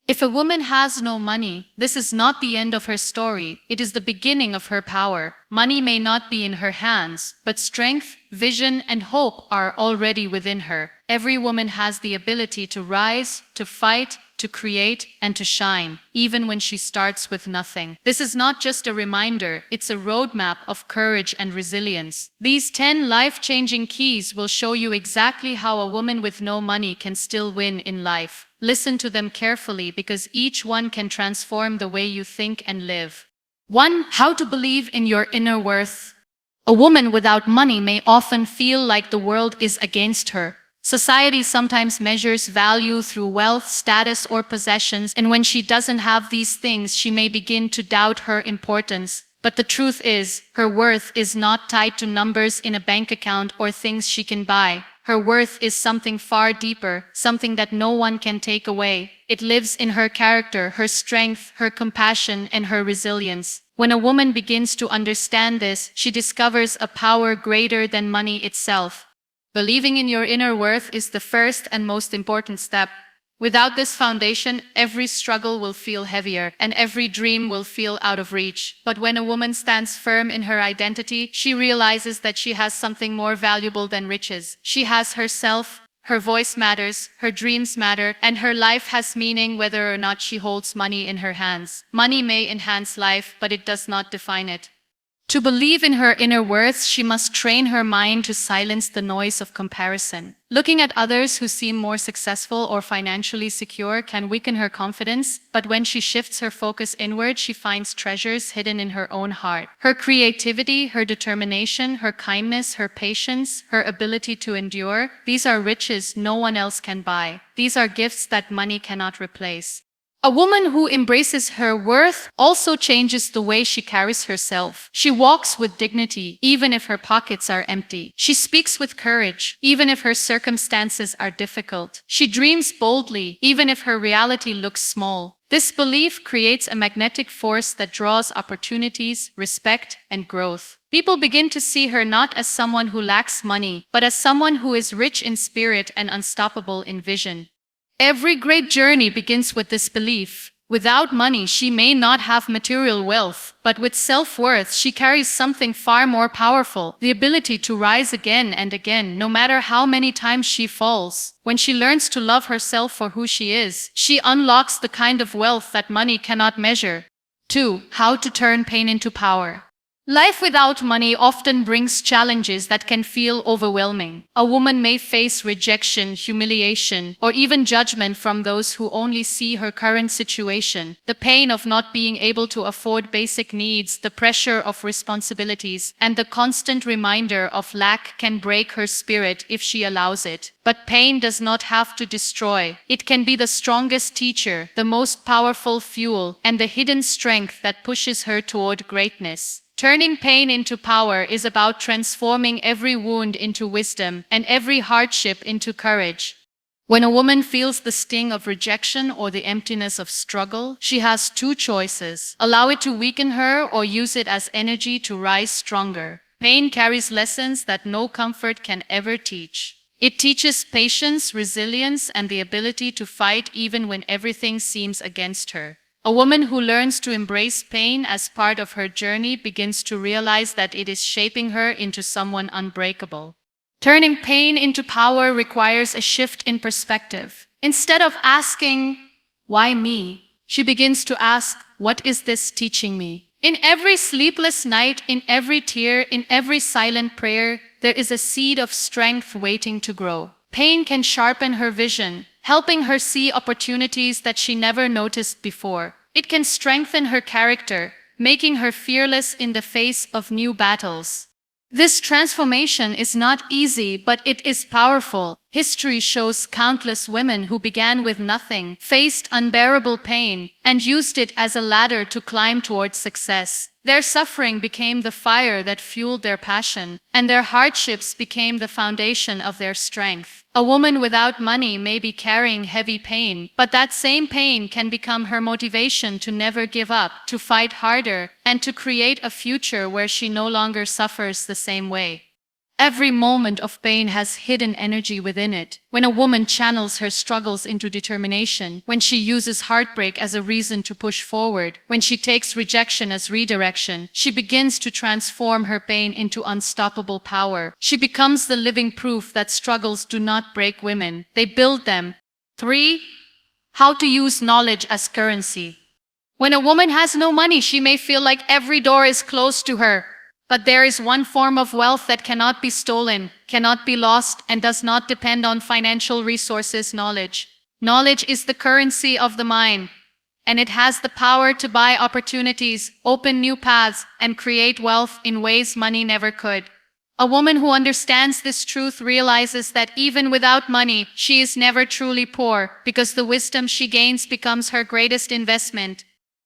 If a woman has no money, this is not the end of her story, it is the beginning of her power. Money may not be in her hands, but strength, vision, and hope are already within her. Every woman has the ability to rise, to fight, to create, and to shine, even when she starts with nothing. This is not just a reminder, it's a roadmap of courage and resilience. These 10 life-changing keys will show you exactly how a woman with no money can still win in life. Listen to them carefully because each one can transform the way you think and live. 1. How to believe in your inner worth. A woman without money may often feel like the world is against her. Society sometimes measures value through wealth, status, or possessions, and when she doesn't have these things, she may begin to doubt her importance. But the truth is, her worth is not tied to numbers in a bank account or things she can buy. Her worth is something far deeper, something that no one can take away. It lives in her character, her strength, her compassion, and her resilience. When a woman begins to understand this, she discovers a power greater than money itself. Believing in your inner worth is the first and most important step. Without this foundation, every struggle will feel heavier and every dream will feel out of reach. But when a woman stands firm in her identity, she realizes that she has something more valuable than riches. She has herself, her voice matters, her dreams matter, and her life has meaning whether or not she holds money in her hands. Money may enhance life, but it does not define it. To believe in her inner worth, she must train her mind to silence the noise of comparison. Looking at others who seem more successful or financially secure can weaken her confidence, but when she shifts her focus inward, she finds treasures hidden in her own heart. Her creativity, her determination, her kindness, her patience, her ability to endure, these are riches no one else can buy. These are gifts that money cannot replace. A woman who embraces her worth also changes the way she carries herself. She walks with dignity, even if her pockets are empty. She speaks with courage, even if her circumstances are difficult. She dreams boldly, even if her reality looks small. This belief creates a magnetic force that draws opportunities, respect, and growth. People begin to see her not as someone who lacks money, but as someone who is rich in spirit and unstoppable in vision. Every great journey begins with this belief. Without money, she may not have material wealth, but with self-worth, she carries something far more powerful, the ability to rise again and again, no matter how many times she falls. When she learns to love herself for who she is, she unlocks the kind of wealth that money cannot measure. 2. How to turn pain into power. Life without money often brings challenges that can feel overwhelming. A woman may face rejection, humiliation, or even judgment from those who only see her current situation. The pain of not being able to afford basic needs, the pressure of responsibilities, and the constant reminder of lack can break her spirit if she allows it. But pain does not have to destroy. It can be the strongest teacher, the most powerful fuel, and the hidden strength that pushes her toward greatness. Turning pain into power is about transforming every wound into wisdom and every hardship into courage. When a woman feels the sting of rejection or the emptiness of struggle, she has two choices: allow it to weaken her or use it as energy to rise stronger. Pain carries lessons that no comfort can ever teach. It teaches patience, resilience, and the ability to fight even when everything seems against her. A woman who learns to embrace pain as part of her journey begins to realize that it is shaping her into someone unbreakable. Turning pain into power requires a shift in perspective. Instead of asking, "Why me?" she begins to ask, "What is this teaching me?" In every sleepless night, in every tear, in every silent prayer, there is a seed of strength waiting to grow. Pain can sharpen her vision, helping her see opportunities that she never noticed before. It can strengthen her character, making her fearless in the face of new battles. This transformation is not easy, but it is powerful. History shows countless women who began with nothing, faced unbearable pain, and used it as a ladder to climb towards success. Their suffering became the fire that fueled their passion, and their hardships became the foundation of their strength. A woman without money may be carrying heavy pain, but that same pain can become her motivation to never give up, to fight harder, and to create a future where she no longer suffers the same way. Every moment of pain has hidden energy within it. When a woman channels her struggles into determination, when she uses heartbreak as a reason to push forward, when she takes rejection as redirection, she begins to transform her pain into unstoppable power. She becomes the living proof that struggles do not break women, they build them. 3. How to use knowledge as currency. When a woman has no money, she may feel like every door is closed to her. But there is one form of wealth that cannot be stolen, cannot be lost, and does not depend on financial resources: knowledge. Knowledge is the currency of the mind, and it has the power to buy opportunities, open new paths, and create wealth in ways money never could. A woman who understands this truth realizes that even without money, she is never truly poor, because the wisdom she gains becomes her greatest investment.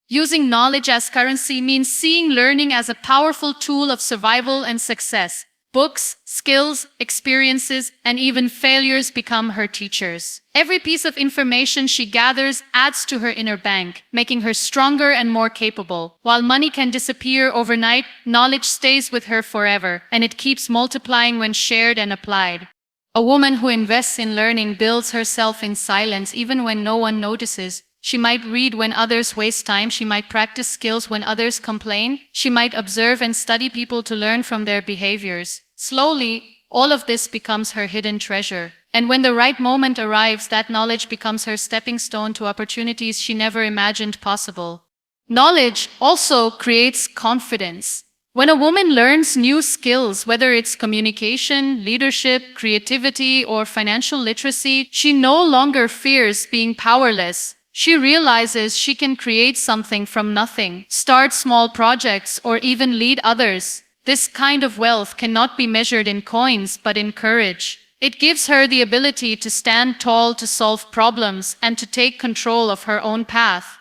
Using knowledge as currency means seeing learning as a powerful tool of survival and success. Books, skills, experiences, and even failures become her teachers. Every piece of information she gathers adds to her inner bank, making her stronger and more capable. While money can disappear overnight, knowledge stays with her forever, and it keeps multiplying when shared and applied. A woman who invests in learning builds herself in silence even when no one notices. She might read when others waste time, she might practice skills when others complain, she might observe and study people to learn from their behaviors. Slowly, all of this becomes her hidden treasure. And when the right moment arrives, that knowledge becomes her stepping stone to opportunities she never imagined possible. Knowledge also creates confidence. When a woman learns new skills, whether it's communication, leadership, creativity, or financial literacy, she no longer fears being powerless. She realizes she can create something from nothing, start small projects, or even lead others. This kind of wealth cannot be measured in coins, but in courage. It gives her the ability to stand tall, to solve problems, and to take control of her own path.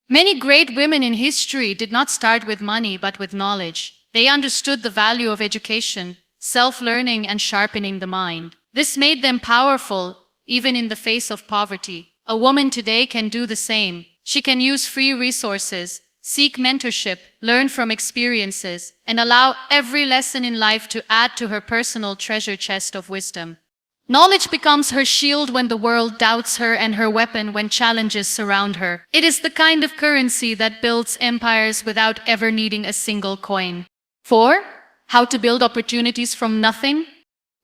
Many great women in history did not start with money, but with knowledge. They understood the value of education, self-learning, and sharpening the mind. This made them powerful, even in the face of poverty. A woman today can do the same. She can use free resources, seek mentorship, learn from experiences, and allow every lesson in life to add to her personal treasure chest of wisdom. Knowledge becomes her shield when the world doubts her and her weapon when challenges surround her. It is the kind of currency that builds empires without ever needing a single coin. 4. How to build opportunities from nothing.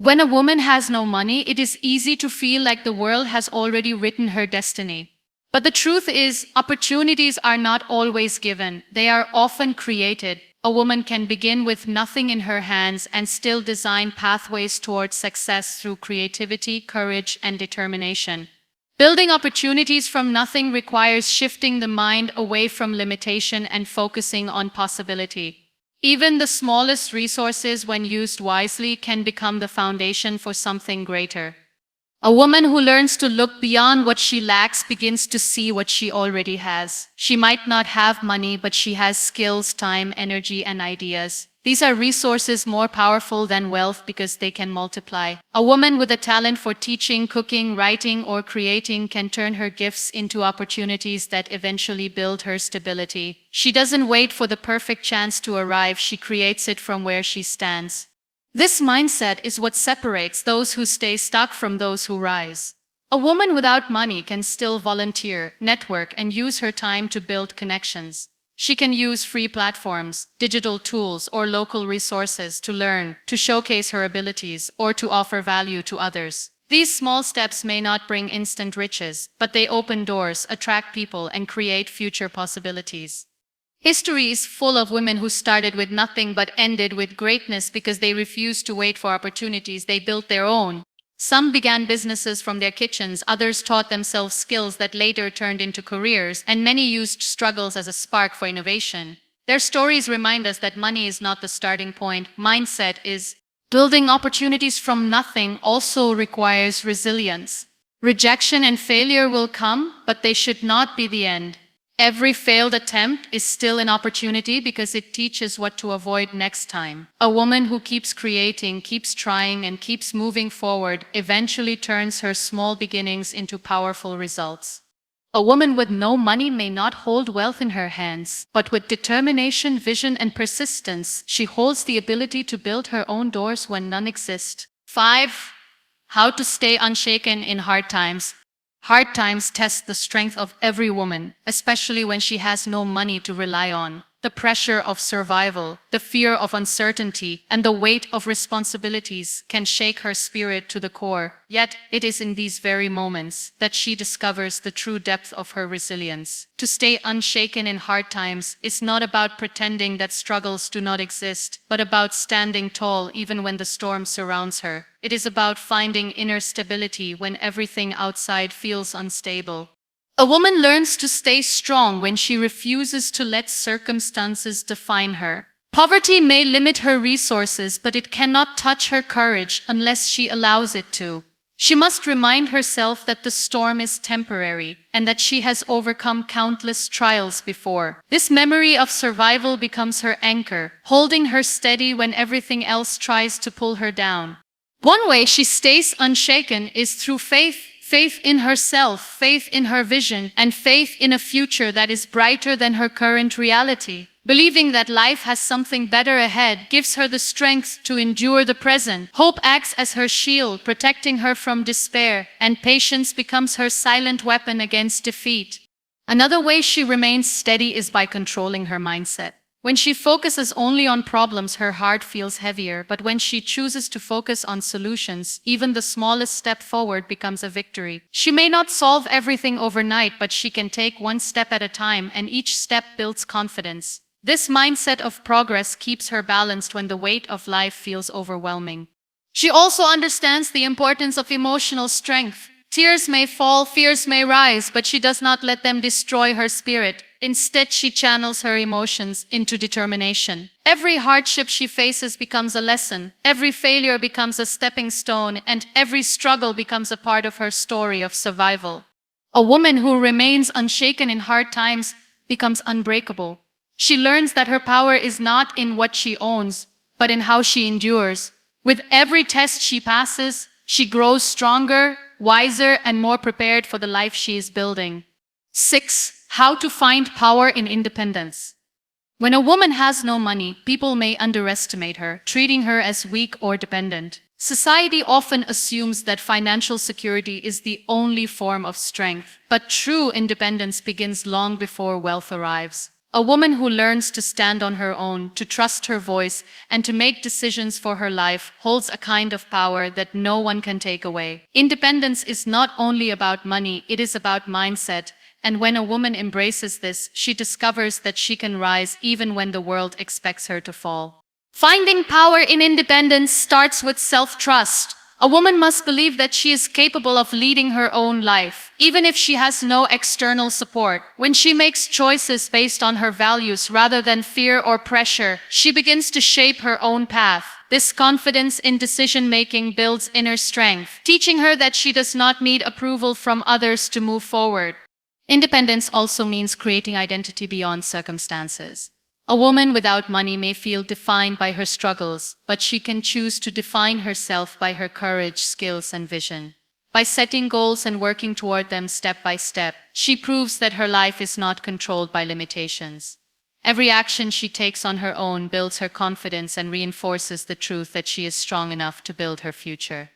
When a woman has no money, it is easy to feel like the world has already written her destiny. But the truth is, opportunities are not always given. They are often created. A woman can begin with nothing in her hands and still design pathways towards success through creativity, courage, and determination. Building opportunities from nothing requires shifting the mind away from limitation and focusing on possibility. Even the smallest resources, when used wisely, can become the foundation for something greater. A woman who learns to look beyond what she lacks begins to see what she already has. She might not have money, but she has skills, time, energy, and ideas. These are resources more powerful than wealth because they can multiply. A woman with a talent for teaching, cooking, writing, or creating can turn her gifts into opportunities that eventually build her stability. She doesn't wait for the perfect chance to arrive, she creates it from where she stands. This mindset is what separates those who stay stuck from those who rise. A woman without money can still volunteer, network, and use her time to build connections. She can use free platforms, digital tools, or local resources to learn, to showcase her abilities, or to offer value to others. These small steps may not bring instant riches, but they open doors, attract people, and create future possibilities. History is full of women who started with nothing but ended with greatness because they refused to wait for opportunities, they built their own. Some began businesses from their kitchens, others taught themselves skills that later turned into careers, and many used struggles as a spark for innovation. Their stories remind us that money is not the starting point, mindset is. Building opportunities from nothing also requires resilience. Rejection and failure will come, but they should not be the end. Every failed attempt is still an opportunity because it teaches what to avoid next time. A woman who keeps creating, keeps trying, and keeps moving forward eventually turns her small beginnings into powerful results. A woman with no money may not hold wealth in her hands, but with determination, vision, and persistence, she holds the ability to build her own doors when none exist. 5. How to stay unshaken in hard times. Hard times test the strength of every woman, especially when she has no money to rely on. The pressure of survival, the fear of uncertainty, and the weight of responsibilities can shake her spirit to the core. Yet, it is in these very moments that she discovers the true depth of her resilience. To stay unshaken in hard times is not about pretending that struggles do not exist, but about standing tall even when the storm surrounds her. It is about finding inner stability when everything outside feels unstable. A woman learns to stay strong when she refuses to let circumstances define her. Poverty may limit her resources, but it cannot touch her courage unless she allows it to. She must remind herself that the storm is temporary and that she has overcome countless trials before. This memory of survival becomes her anchor, holding her steady when everything else tries to pull her down. One way she stays unshaken is through faith. Faith in herself, faith in her vision, and faith in a future that is brighter than her current reality. Believing that life has something better ahead gives her the strength to endure the present. Hope acts as her shield, protecting her from despair, and patience becomes her silent weapon against defeat. Another way she remains steady is by controlling her mindset. When she focuses only on problems, her heart feels heavier, but when she chooses to focus on solutions, even the smallest step forward becomes a victory. She may not solve everything overnight, but she can take one step at a time, and each step builds confidence. This mindset of progress keeps her balanced when the weight of life feels overwhelming. She also understands the importance of emotional strength. Tears may fall, fears may rise, but she does not let them destroy her spirit. Instead, she channels her emotions into determination. Every hardship she faces becomes a lesson, every failure becomes a stepping stone, and every struggle becomes a part of her story of survival. A woman who remains unshaken in hard times becomes unbreakable. She learns that her power is not in what she owns, but in how she endures. With every test she passes, she grows stronger, wiser, and more prepared for the life she is building. 6. How to find power in independence. When a woman has no money, people may underestimate her, treating her as weak or dependent. Society often assumes that financial security is the only form of strength, but true independence begins long before wealth arrives. A woman who learns to stand on her own, to trust her voice, and to make decisions for her life holds a kind of power that no one can take away. Independence is not only about money, it is about mindset. And when a woman embraces this, she discovers that she can rise even when the world expects her to fall. Finding power in independence starts with self-trust. A woman must believe that she is capable of leading her own life, even if she has no external support. When she makes choices based on her values rather than fear or pressure, she begins to shape her own path. This confidence in decision-making builds inner strength, teaching her that she does not need approval from others to move forward. Independence also means creating identity beyond circumstances. A woman without money may feel defined by her struggles, but she can choose to define herself by her courage, skills, and vision. By setting goals and working toward them step by step, she proves that her life is not controlled by limitations. Every action she takes on her own builds her confidence and reinforces the truth that she is strong enough to build her future.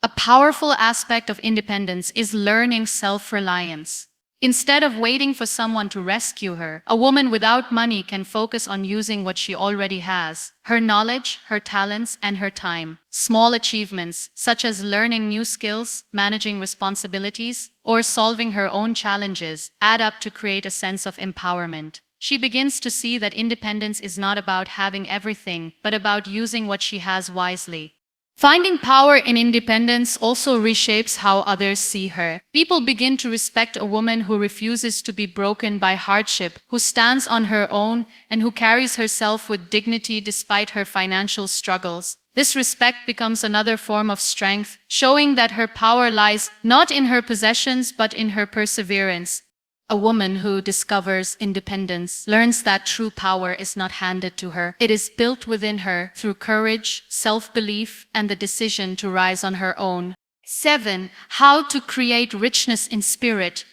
A powerful aspect of independence is learning self-reliance. Instead of waiting for someone to rescue her, a woman without money can focus on using what she already has: her knowledge, her talents, and her time. Small achievements, such as learning new skills, managing responsibilities, or solving her own challenges, add up to create a sense of empowerment. She begins to see that independence is not about having everything, but about using what she has wisely. Finding power in independence also reshapes how others see her. People begin to respect a woman who refuses to be broken by hardship, who stands on her own, and who carries herself with dignity despite her financial struggles. This respect becomes another form of strength, showing that her power lies not in her possessions but in her perseverance. A woman who discovers independence learns that true power is not handed to her. It is built within her through courage, self-belief, and the decision to rise on her own. 7. How to create richness in spirit.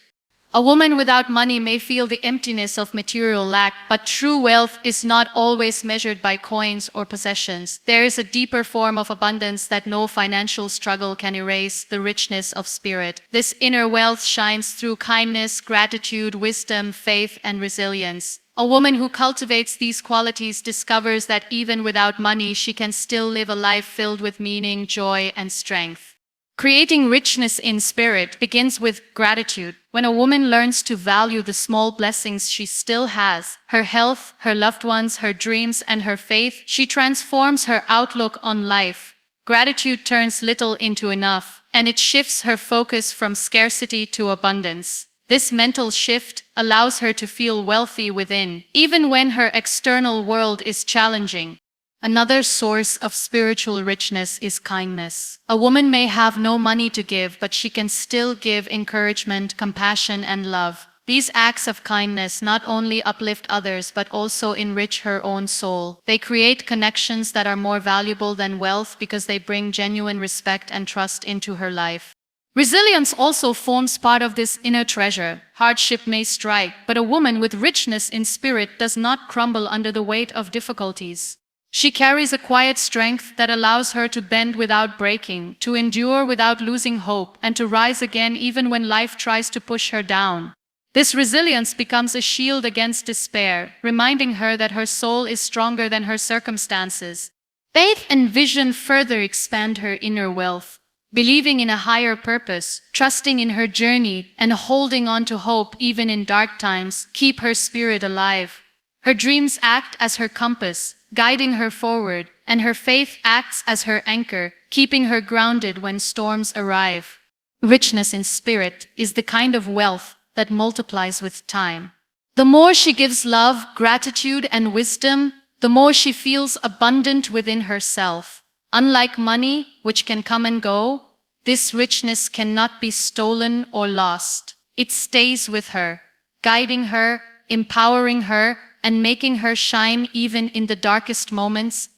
A woman without money may feel the emptiness of material lack, but true wealth is not always measured by coins or possessions. There is a deeper form of abundance that no financial struggle can erase: the richness of spirit. This inner wealth shines through kindness, gratitude, wisdom, faith, and resilience. A woman who cultivates these qualities discovers that even without money, she can still live a life filled with meaning, joy, and strength. Creating richness in spirit begins with gratitude. When a woman learns to value the small blessings she still has, her health, her loved ones, her dreams, and her faith, she transforms her outlook on life. Gratitude turns little into enough, and it shifts her focus from scarcity to abundance. This mental shift allows her to feel wealthy within, even when her external world is challenging. Another source of spiritual richness is kindness. A woman may have no money to give, but she can still give encouragement, compassion, and love. These acts of kindness not only uplift others but also enrich her own soul. They create connections that are more valuable than wealth because they bring genuine respect and trust into her life. Resilience also forms part of this inner treasure. Hardship may strike, but a woman with richness in spirit does not crumble under the weight of difficulties. She carries a quiet strength that allows her to bend without breaking, to endure without losing hope, and to rise again even when life tries to push her down. This resilience becomes a shield against despair, reminding her that her soul is stronger than her circumstances. Faith and vision further expand her inner wealth. Believing in a higher purpose, trusting in her journey, and holding on to hope even in dark times keep her spirit alive. Her dreams act as her compass, guiding her forward, and her faith acts as her anchor, keeping her grounded when storms arrive. Richness in spirit is the kind of wealth that multiplies with time. The more she gives love, gratitude, and wisdom, the more she feels abundant within herself. Unlike money, which can come and go, this richness cannot be stolen or lost. It stays with her, guiding her, empowering her, and making her shine even in the darkest moments.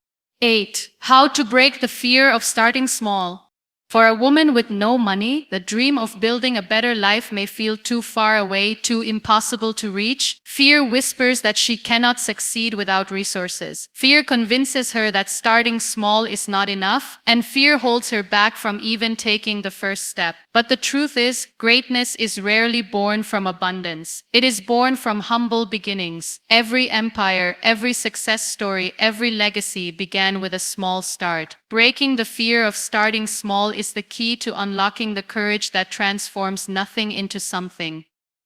8. How to break the fear of starting small. For a woman with no money, the dream of building a better life may feel too far away, too impossible to reach. Fear whispers that she cannot succeed without resources. Fear convinces her that starting small is not enough, and fear holds her back from even taking the first step. But the truth is, greatness is rarely born from abundance. It is born from humble beginnings. Every empire, every success story, every legacy began with a small start. Breaking the fear of starting small is the key to unlocking the courage that transforms nothing into something.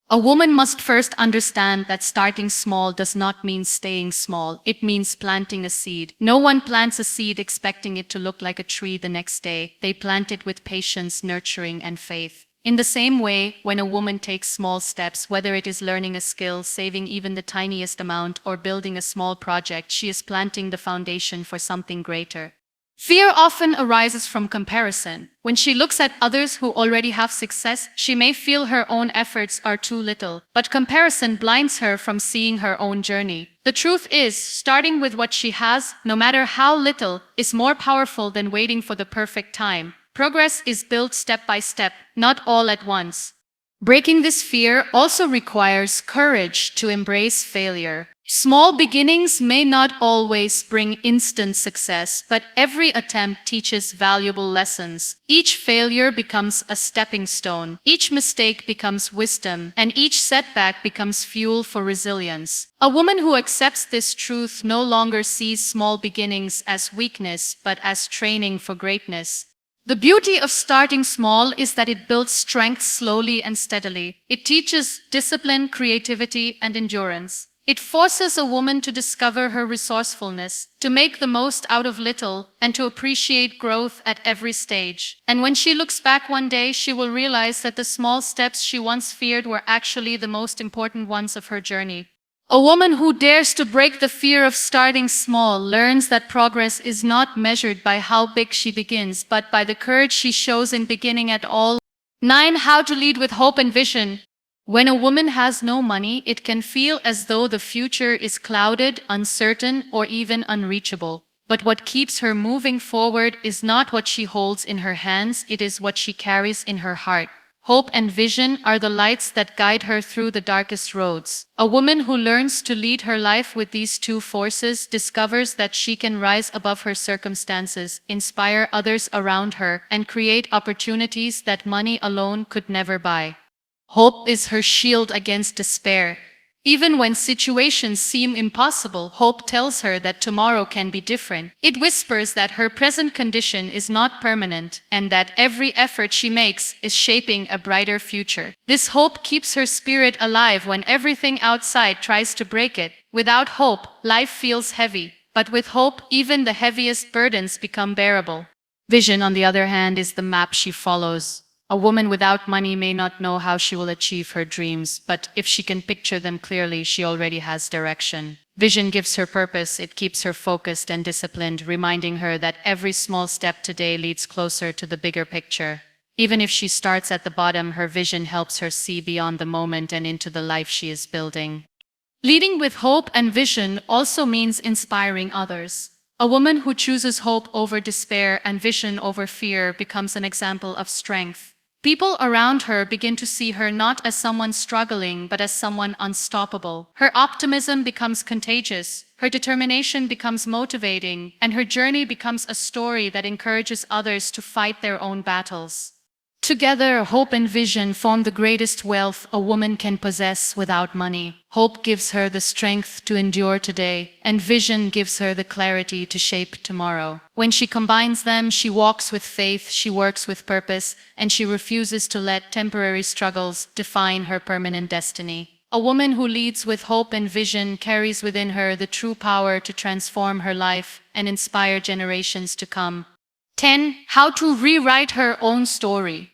A woman must first understand that starting small does not mean staying small. It means planting a seed. No one plants a seed expecting it to look like a tree the next day. They plant it with patience, nurturing, and faith. In the same way, when a woman takes small steps, whether it is learning a skill, saving even the tiniest amount, or building a small project, she is planting the foundation for something greater. Fear often arises from comparison. When she looks at others who already have success, she may feel her own efforts are too little, but comparison blinds her from seeing her own journey. The truth is, starting with what she has, no matter how little, is more powerful than waiting for the perfect time. Progress is built step by step, not all at once. Breaking this fear also requires courage to embrace failure. Small beginnings may not always bring instant success, but every attempt teaches valuable lessons. Each failure becomes a stepping stone, each mistake becomes wisdom, and each setback becomes fuel for resilience. A woman who accepts this truth no longer sees small beginnings as weakness, but as training for greatness. The beauty of starting small is that it builds strength slowly and steadily. It teaches discipline, creativity, and endurance. It forces a woman to discover her resourcefulness, to make the most out of little, and to appreciate growth at every stage. And when she looks back one day, she will realize that the small steps she once feared were actually the most important ones of her journey. A woman who dares to break the fear of starting small learns that progress is not measured by how big she begins, but by the courage she shows in beginning at all. 9. How to lead with hope and vision. When a woman has no money, it can feel as though the future is clouded, uncertain, or even unreachable. But what keeps her moving forward is not what she holds in her hands, it is what she carries in her heart. Hope and vision are the lights that guide her through the darkest roads. A woman who learns to lead her life with these two forces discovers that she can rise above her circumstances, inspire others around her, and create opportunities that money alone could never buy. Hope is her shield against despair. Even when situations seem impossible, hope tells her that tomorrow can be different. It whispers that her present condition is not permanent and that every effort she makes is shaping a brighter future. This hope keeps her spirit alive when everything outside tries to break it. Without hope, life feels heavy, but with hope, even the heaviest burdens become bearable. Vision, on the other hand, is the map she follows. A woman without money may not know how she will achieve her dreams, but if she can picture them clearly, she already has direction. Vision gives her purpose, it keeps her focused and disciplined, reminding her that every small step today leads closer to the bigger picture. Even if she starts at the bottom, her vision helps her see beyond the moment and into the life she is building. Leading with hope and vision also means inspiring others. A woman who chooses hope over despair and vision over fear becomes an example of strength. People around her begin to see her not as someone struggling, but as someone unstoppable. Her optimism becomes contagious, her determination becomes motivating, and her journey becomes a story that encourages others to fight their own battles. Together, hope and vision form the greatest wealth a woman can possess without money. Hope gives her the strength to endure today, and vision gives her the clarity to shape tomorrow. When she combines them, she walks with faith, she works with purpose, and she refuses to let temporary struggles define her permanent destiny. A woman who leads with hope and vision carries within her the true power to transform her life and inspire generations to come. 10. How to rewrite her own story.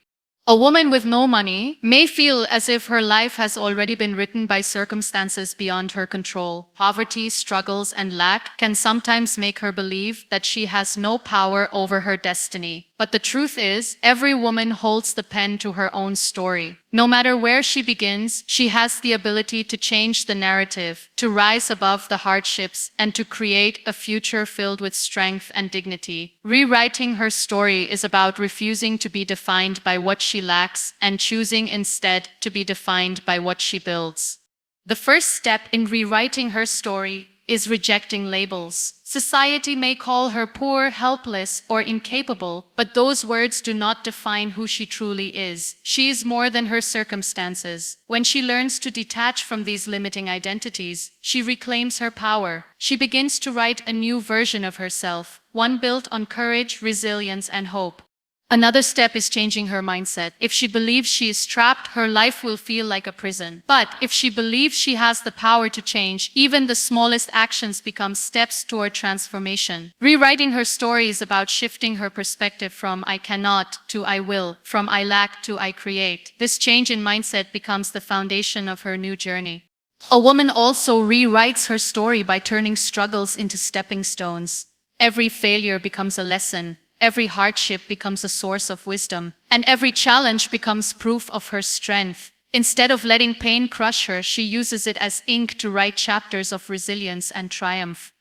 A woman with no money may feel as if her life has already been written by circumstances beyond her control. Poverty, struggles, and lack can sometimes make her believe that she has no power over her destiny. But the truth is, every woman holds the pen to her own story. No matter where she begins, she has the ability to change the narrative, to rise above the hardships, and to create a future filled with strength and dignity. Rewriting her story is about refusing to be defined by what she lacks and choosing instead to be defined by what she builds. The first step in rewriting her story is rejecting labels. Society may call her poor, helpless, or incapable, but those words do not define who she truly is. She is more than her circumstances. When she learns to detach from these limiting identities, she reclaims her power. She begins to write a new version of herself, one built on courage, resilience, and hope. Another step is changing her mindset. If she believes she is trapped, her life will feel like a prison. But if she believes she has the power to change, even the smallest actions become steps toward transformation. Rewriting her story is about shifting her perspective from I cannot to I will, from I lack to I create. This change in mindset becomes the foundation of her new journey. A woman also rewrites her story by turning struggles into stepping stones. Every failure becomes a lesson. Every hardship becomes a source of wisdom, and every challenge becomes proof of her strength. Instead of letting pain crush her, she uses it as ink to write chapters of resilience and triumph.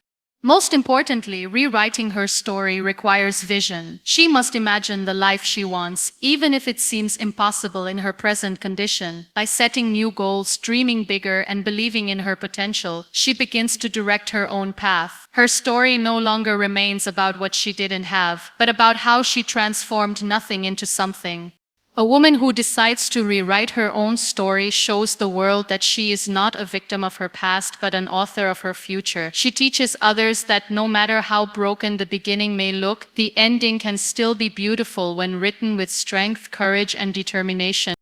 Most importantly, rewriting her story requires vision. She must imagine the life she wants, even if it seems impossible in her present condition. By setting new goals, dreaming bigger, and believing in her potential, she begins to direct her own path. Her story no longer remains about what she didn't have, but about how she transformed nothing into something. A woman who decides to rewrite her own story shows the world that she is not a victim of her past, but an author of her future. She teaches others that no matter how broken the beginning may look, the ending can still be beautiful when written with strength, courage, and determination.